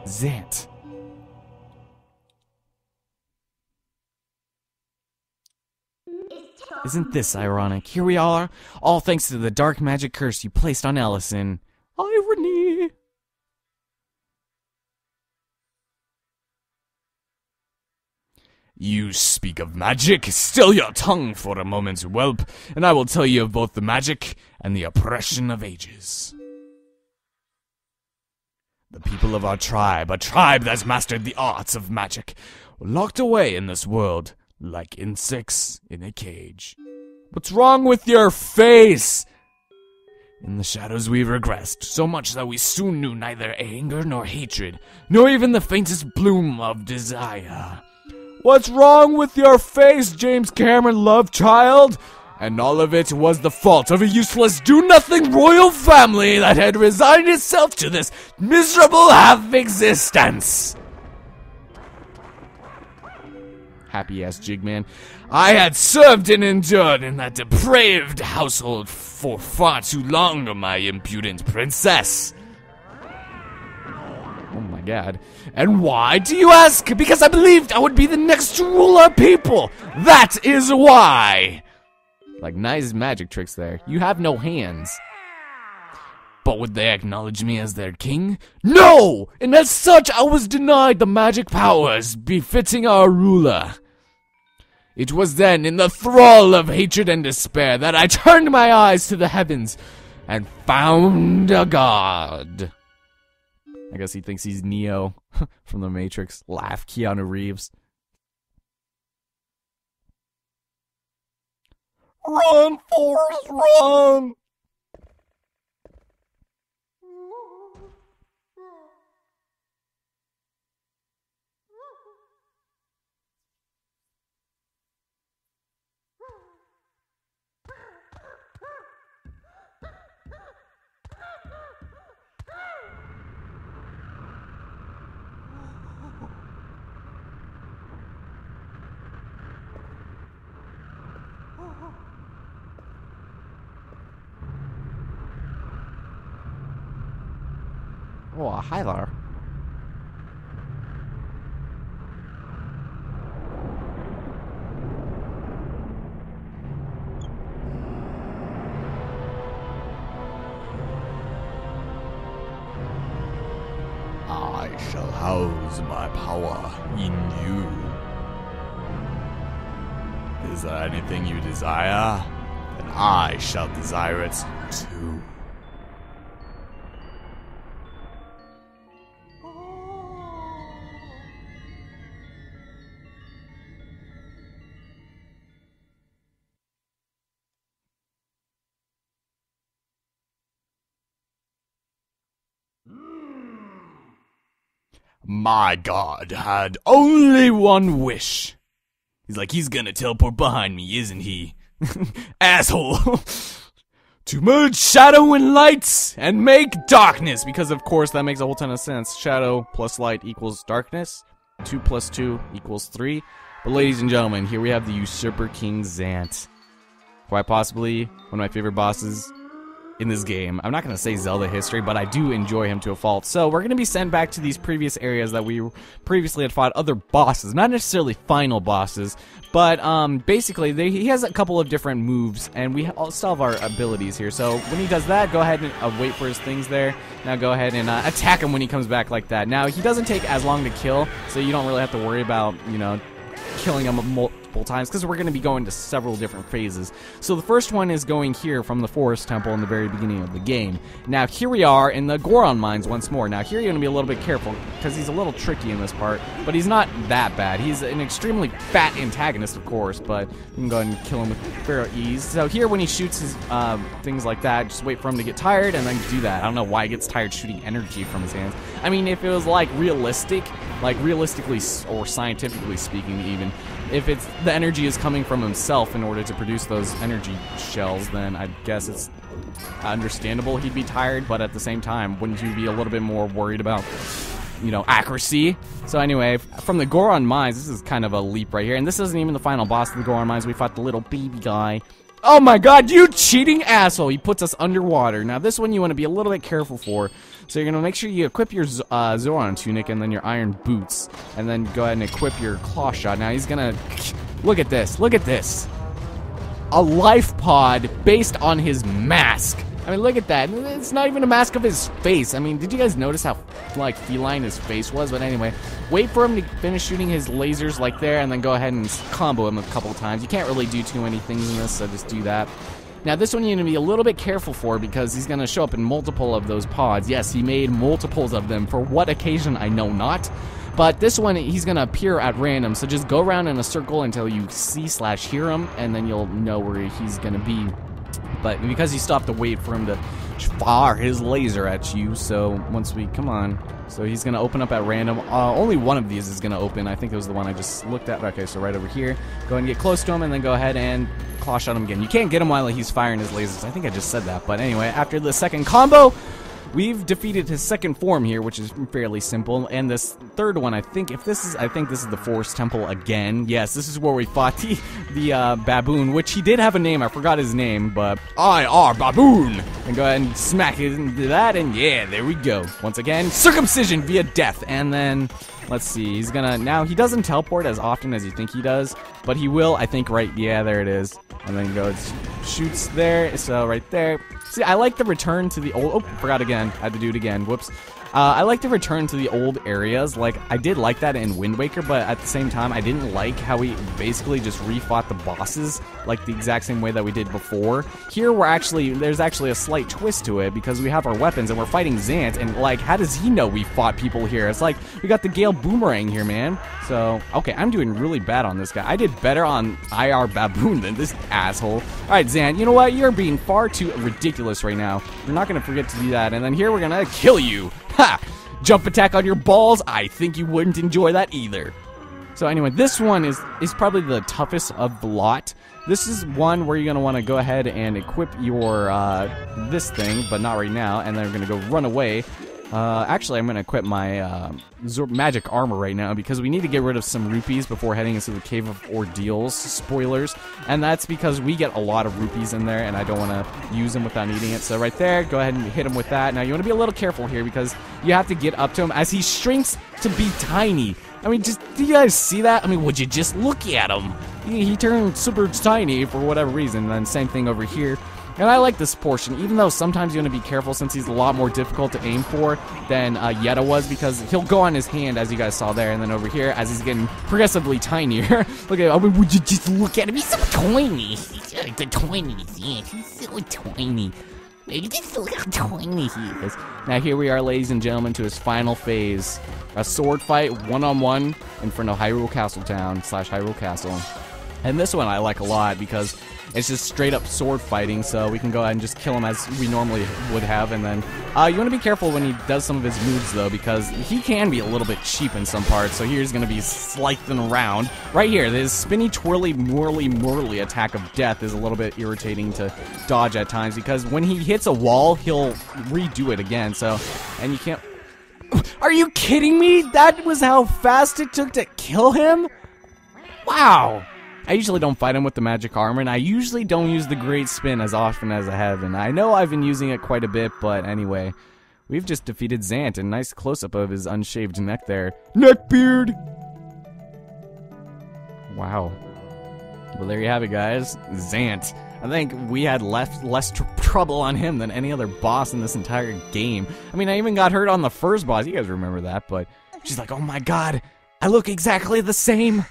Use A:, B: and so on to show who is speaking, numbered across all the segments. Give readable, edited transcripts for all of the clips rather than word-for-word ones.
A: Zant. Isn't this ironic? Here we are, all thanks to the dark magic curse you placed on Ellison. Irony! You speak of magic, still your tongue for a moment, whelp, and I will tell you of both the magic and the oppression of ages. The people of our tribe, a tribe that's mastered the arts of magic, were locked away in this world like insects in a cage. What's wrong with your face? In the shadows we regressed, so much that we soon knew neither anger nor hatred, nor even the faintest bloom of desire. What's wrong with your face, James Cameron Lovechild? And all of it was the fault of a useless do-nothing royal family that had resigned itself to this miserable half-existence. Happy-ass Jigman. I had served and endured in that depraved household for far too long, my impudent princess. Oh my god. And why, do you ask? Because I believed I would be the next to rule our people. That is why. Like, nice magic tricks there. You have no hands. But would they acknowledge me as their king? No! And as such, I was denied the magic powers befitting our ruler. It was then, in the thrall of hatred and despair, that I turned my eyes to the heavens and found a god. I guess he thinks he's Neo from the Matrix. Laugh, Keanu Reeves. Run, Forrest, run! Oh, hi there. I shall house my power in you. Is there anything you desire? Then I shall desire it too. My god had only one wish. He's like, he's gonna teleport behind me, isn't he? Asshole. To merge shadow and light and make darkness. Because of course that makes a whole ton of sense. Shadow plus light equals darkness. 2 plus 2 equals 3. But ladies and gentlemen, here we have the Usurper King Zant. Quite possibly one of my favorite bosses in this game. I'm not going to say Zelda history, but I do enjoy him to a fault. So we're going to be sent back to these previous areas that we previously had fought other bosses. Not necessarily final bosses, but basically he has a couple of different moves, and we all still have our abilities here. So when he does that, go ahead and wait for his things there. Now go ahead and attack him when he comes back like that. Now he doesn't take as long to kill, so you don't really have to worry about, you know, killing him multiple times, because we're going to be going to several different phases. So the first one is going here from the Forest Temple in the very beginning of the game. Now here we are in the Goron Mines once more. Now here you're going to be a little bit careful, because he's a little tricky in this part, but he's not that bad. He's an extremely fat antagonist, of course, but you can go ahead and kill him with fair ease. So here when he shoots his things like that, just wait for him to get tired and then do that. I don't know why he gets tired shooting energy from his hands. I mean, if it was like realistically or scientifically speaking even, if it's the energy is coming from himself in order to produce those energy shells, then I guess it's understandable he'd be tired, but at the same time, wouldn't you be a little bit more worried about, you know, accuracy? So anyway, from the Goron Mines, this is kind of a leap right here, and this isn't even the final boss of the Goron Mines. We fought the little baby guy Oh my god, you cheating asshole! He puts us underwater. Now this one you want to be a little bit careful for. So you're going to make sure you equip your Zoran tunic and then your iron boots. And then go ahead and equip your claw shot. Now he's going to... Look at this. Look at this. A life pod based on his mask. I mean, look at that. It's not even a mask of his face. I mean, did you guys notice how, like, feline his face was? But anyway, wait for him to finish shooting his lasers, like, there, and then go ahead and combo him a couple times. You can't really do too many things in this, so just do that. Now, this one you're going to be a little bit careful for because he's going to show up in multiple of those pods. Yes, he made multiples of them. For what occasion, I know not. But this one, he's going to appear at random, so just go around in a circle until you see/hear him, and then you'll know where he's going to be. But because you still have to wait for him to fire his laser at you, so once we... Come on. So he's going to open up at random. Only one of these is going to open. I think it was the one I just looked at. Okay, so right over here. Go ahead and get close to him, and then go ahead and claw shot him again. You can't get him while he's firing his lasers. I think I just said that. But anyway, after the second combo... We've defeated his second form here, which is fairly simple, and this third one, I think this is the Forest Temple again. Yes, this is where we fought the baboon, which he did have a name. I forgot his name, but I are baboon. And go ahead and smack it into that, and yeah, there we go. Once again, circumcision via death, and then let's see. He's gonna now. He doesn't teleport as often as you think he does, but he will. I think right. Yeah, there it is. And then goes shoots there. So right there. See, I like the return to the old... Oh, forgot again. I had to do it again. Whoops. I like the return to the old areas. Like, I did like that in Wind Waker, but at the same time, I didn't like how we basically just refought the bosses, like the exact same way that we did before. Here, there's actually a slight twist to it, because we have our weapons, and we're fighting Zant, and, like, how does he know we fought people here? It's like, we got the Gale Boomerang here, man. So, okay, I'm doing really bad on this guy. I did better on IR Baboon than this asshole. Alright, Zant, you know what? You're being far too ridiculous right now. You're not gonna forget to do that, and then here we're gonna kill you. Ha! Jump attack on your balls? I think you wouldn't enjoy that either. So anyway, this one is probably the toughest of the lot. This is one where you're going to want to go ahead and equip your, this thing, but not right now, and then we're going to go run away. Actually, I'm going to equip my magic armor right now because we need to get rid of some rupees before heading into the Cave of Ordeals. Spoilers. And that's because we get a lot of rupees in there, and I don't want to use them without needing it. So right there, go ahead and hit him with that. Now, you want to be a little careful here because you have to get up to him as he shrinks to be tiny. I mean, do you guys see that? I mean, would you just look at him? He turned super tiny for whatever reason. And then same thing over here. And I like this portion, even though sometimes you want to be careful since he's a lot more difficult to aim for than Yetta was, because he'll go on his hand, as you guys saw there, and then over here, as he's getting progressively tinier. Look at him. I mean, would you just look at him? He's so tiny. He's like the tiniest. Yeah, he's so tiny. Just look how tiny he is. Now here we are, ladies and gentlemen, to his final phase. A sword fight, one-on-one, in front of Hyrule Castle Town / Hyrule Castle. And this one I like a lot because it's just straight up sword fighting, so we can go ahead and just kill him as we normally would have. And then you want to be careful when he does some of his moves, though, because he can be a little bit cheap in some parts. So here's going to be slicing around. Right here, this spinny, twirly, mwirly attack of death is a little bit irritating to dodge at times, because when he hits a wall, he'll redo it again. So, and you can't... Are you kidding me? That was how fast it took to kill him? Wow. I usually don't fight him with the magic armor, and I usually don't use the great spin as often as I have, and I know I've been using it quite a bit, but anyway. We've just defeated Zant, a nice close-up of his unshaved neck there. Neckbeard! Wow. Well, there you have it, guys. Zant. I think we had less trouble on him than any other boss in this entire game. I mean, I even got hurt on the first boss. You guys remember that, but she's like, oh my god, I look exactly the same.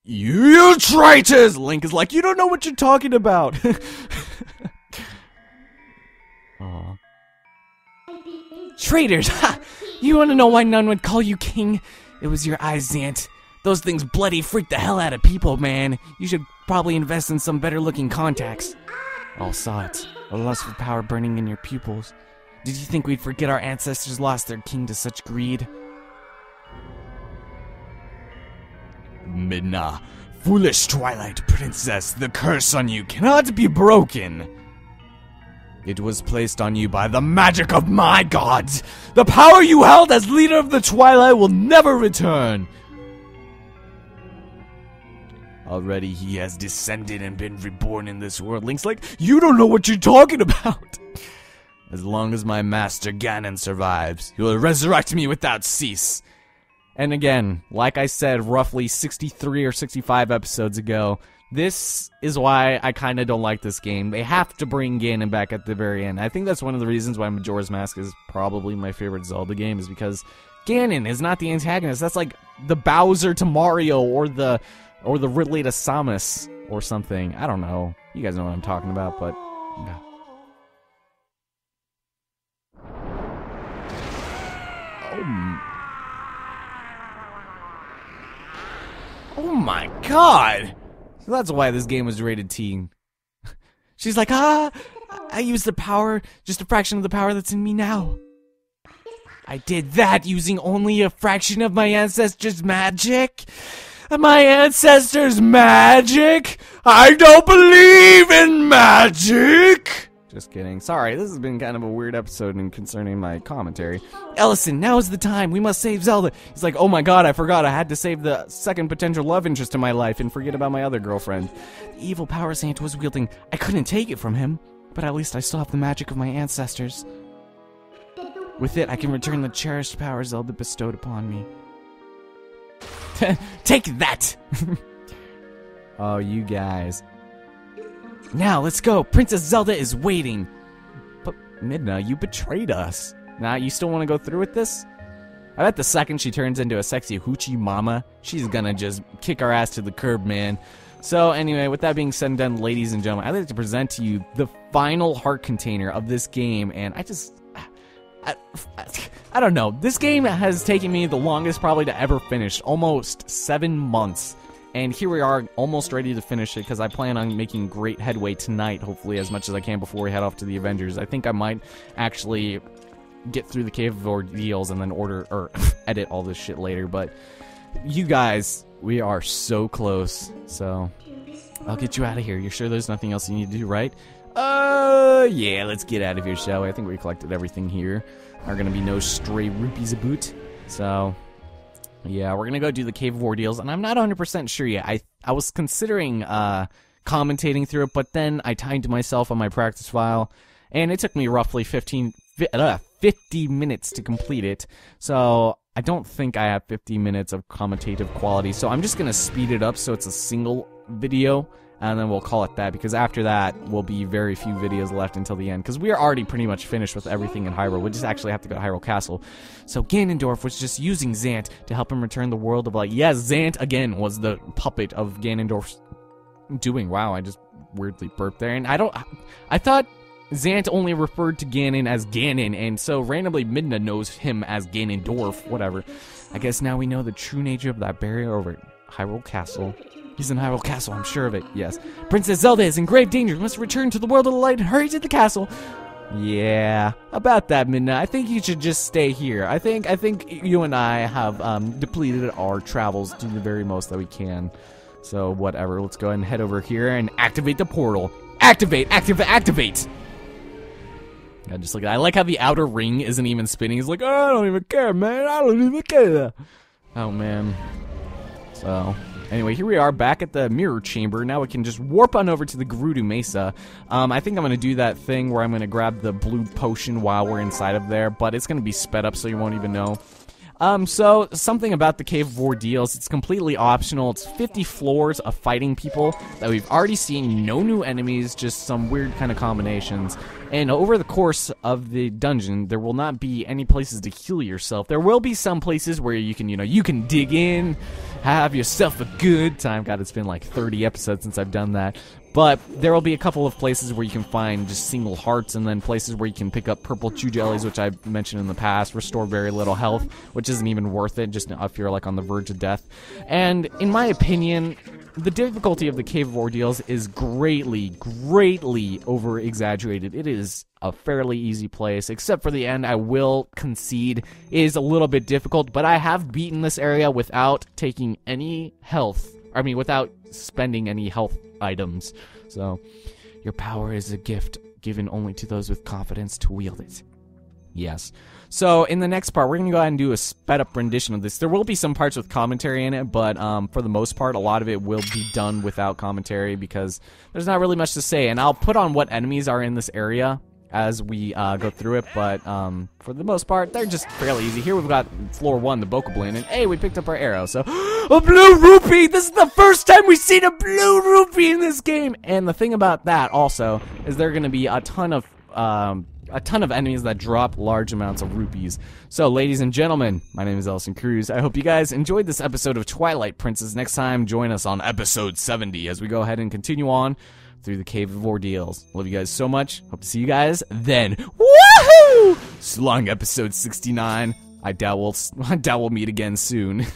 A: You traitors! Link is like, you don't know what you're talking about. Aww. Traitors! Ha! You want to know why none would call you king? It was your eyes, Zant. Those things bloody freak the hell out of people, man. You should probably invest in some better-looking contacts. All saw it. A lust for power burning in your pupils. Did you think we'd forget our ancestors lost their king to such greed? Midna, foolish Twilight princess, the curse on you cannot be broken. It was placed on you by the magic of my gods. The power you held as leader of the Twilight will never return. Already he has descended and been reborn in this world. Link's like, you don't know what you're talking about. As long as my master Ganon survives, he will resurrect me without cease. And again, like I said roughly 63 or 65 episodes ago, this is why I kind of don't like this game. They have to bring Ganon back at the very end. I think that's one of the reasons why Majora's Mask is probably my favorite Zelda game, is because Ganon is not the antagonist. That's like the Bowser to Mario, or the Ridley to Samus or something. I don't know. You guys know what I'm talking about, but no. Oh my god! So that's why this game was rated teen. She's like, I used the power, just a fraction of the power that's in me now. I did that using only a fraction of my ancestors' magic? My ancestors' magic? I don't believe in magic! Just kidding. Sorry, this has been kind of a weird episode in concerning my commentary. Ellison, now is the time. We must save Zelda. He's like, oh my god, I forgot. I had to save the second potential love interest in my life and forget about my other girlfriend. The evil power Santa was wielding, I couldn't take it from him. But at least I still have the magic of my ancestors. With it, I can return the cherished power Zelda bestowed upon me. Take that! Oh, you guys. Now, let's go. Princess Zelda is waiting. But, Midna, you betrayed us. Now, you still want to go through with this? I bet the second she turns into a sexy hoochie mama, she's gonna just kick our ass to the curb, man. So, anyway, with that being said and done, ladies and gentlemen, I'd like to present to you the final heart container of this game, and I don't know. This game has taken me the longest probably to ever finish, almost 7 months. And here we are, almost ready to finish it, because I plan on making great headway tonight, hopefully, as much as I can before we head off to the Avengers. I think I might actually get through the Cave of Ordeals and then edit all this shit later. But you guys, we are so close. So, I'll get you out of here. You're sure there's nothing else you need to do, right? Yeah, let's get out of here, shall we? I think we collected everything here. Are gonna be no stray rupees about. So, yeah, we're gonna go do the Cave of Ordeals, and I'm not 100% sure yet. I was considering commentating through it, but then I timed myself on my practice file, and it took me roughly 50 minutes to complete it. So I don't think I have 50 minutes of commentative quality. So I'm just gonna speed it up so it's a single video, and then we'll call it that, because after that will be very few videos left until the end, because we are already pretty much finished with everything in Hyrule. We just actually have to go to Hyrule Castle. So Ganondorf was just using Zant to help him return the world of light. Yes, Zant again was the puppet of Ganondorf's doing. Wow, I just weirdly burped there, and I thought Zant only referred to Ganon as Ganon, and so randomly Midna knows him as Ganondorf, whatever. I guess now we know the true nature of that barrier over at Hyrule Castle. He's in Hyrule Castle, I'm sure of it, yes. Princess Zelda is in grave danger. We must return to the world of the light and hurry to the castle. Yeah, about that, Midna. I think you should just stay here. I think you and I have depleted our travels to the very most that we can. So, whatever. Let's go ahead and head over here and activate the portal. Activate! Activate! I just look at it. I like how the outer ring isn't even spinning. He's like, oh, I don't even care, man. I don't even care. Oh, man. So, anyway, here we are back at the mirror chamber. Now we can just warp on over to the Gerudo Mesa. I think I'm going to do that thing where I'm going to grab the blue potion while we're inside of there, but it's going to be sped up so you won't even know. So, something about the Cave of Ordeals, it's completely optional. It's 50 floors of fighting people that we've already seen, no new enemies, just some weird kind of combinations. And over the course of the dungeon, there will not be any places to heal yourself. There will be some places where you can, you can dig in, have yourself a good time. God, it's been like 30 episodes since I've done that. But there will be a couple of places where you can find just single hearts, and then places where you can pick up purple chew jellies, which I've mentioned in the past, restore very little health, which isn't even worth it, just if you're like on the verge of death. And in my opinion, the difficulty of the Cave of Ordeals is greatly over-exaggerated. It is a fairly easy place, except for the end. I will concede is a little bit difficult, but I have beaten this area without taking any health. I mean, without spending any health items. So, your power is a gift given only to those with confidence to wield it. Yes. So in the next part, we're going to go ahead and do a sped up rendition of this. There will be some parts with commentary in it, but for the most part, a lot of it will be done without commentary because there's not really much to say. And I'll put on what enemies are in this area as we go through it, but for the most part, they're just fairly easy. Here we've got floor 1, the Bokoblin, and hey, we picked up our arrow. So, a blue rupee! This is the first time we've seen a blue rupee in this game! And the thing about that, also, is there are going to be a ton of enemies that drop large amounts of rupees. So, ladies and gentlemen, my name is Ellison Cruz. I hope you guys enjoyed this episode of Twilight Princess. Next time, join us on episode 70 as we go ahead and continue on through the Cave of Ordeals. Love you guys so much. Hope to see you guys then. Woohoo! So long, episode 69. I doubt we'll meet again soon.